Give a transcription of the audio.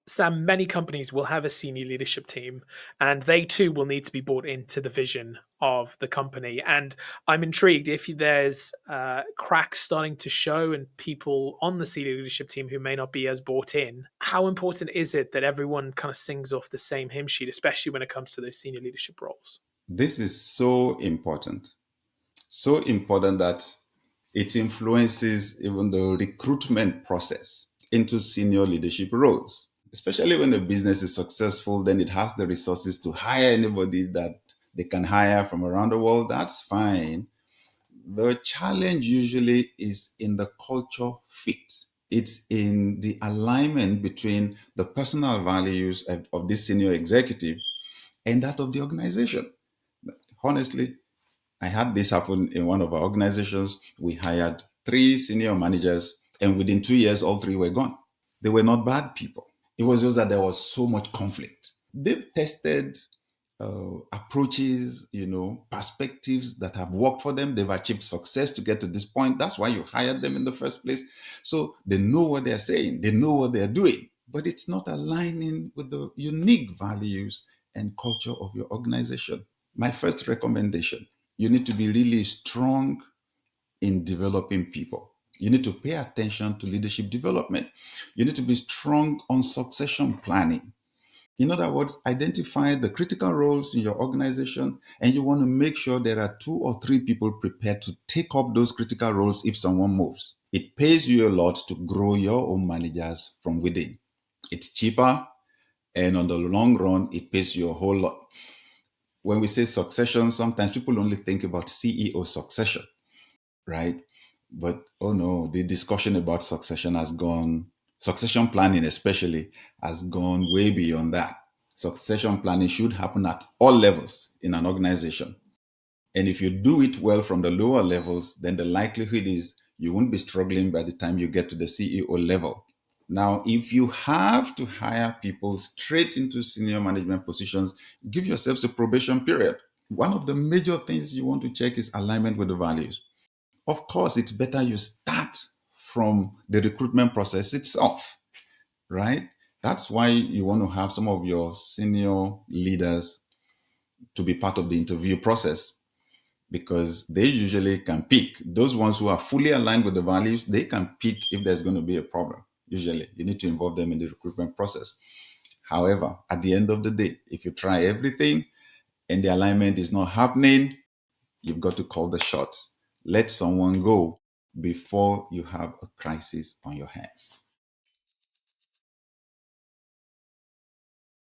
Sam, many companies will have a senior leadership team, and they too will need to be bought into the vision of the company. And I'm intrigued if there's cracks starting to show and people on the senior leadership team who may not be as bought in. How important is it that everyone kind of sings off the same hymn sheet, especially when it comes to those senior leadership roles? This is so important. So important that it influences even the recruitment process into senior leadership roles. Especially when the business is successful, then it has the resources to hire anybody that they can hire from around the world. That's fine. The challenge usually is in the culture fit. It's in the alignment between the personal values of this senior executive and that of the organization. Honestly, I had this happen in one of our organizations. We hired 3 senior managers, and within 2 years, all 3 were gone. They were not bad people. It was just that there was so much conflict. They've tested approaches, perspectives that have worked for them. They've achieved success to get to this point. That's why you hired them in the first place. So they know what they're saying, they know what they're doing, but it's not aligning with the unique values and culture of your organization. My first recommendation: you need to be really strong in developing people. You need to pay attention to leadership development. You need to be strong on succession planning. In other words, identify the critical roles in your organization, and you want to make sure there are 2 or 3 people prepared to take up those critical roles if someone moves. It pays you a lot to grow your own managers from within. It's cheaper, and on the long run, it pays you a whole lot. When we say succession, sometimes people only think about CEO succession, right? But oh no, the discussion about succession planning especially, has gone way beyond that. Succession planning should happen at all levels in an organization. And if you do it well from the lower levels, then the likelihood is you won't be struggling by the time you get to the CEO level. Now, if you have to hire people straight into senior management positions, give yourselves a probation period. One of the major things you want to check is alignment with the values. Of course, it's better you start from the recruitment process itself, right? That's why you want to have some of your senior leaders to be part of the interview process, because they usually can pick those ones who are fully aligned with the values. They can pick if there's going to be a problem. Usually, you need to involve them in the recruitment process. However, at the end of the day, if you try everything and the alignment is not happening, you've got to call the shots. Let someone go before you have a crisis on your hands.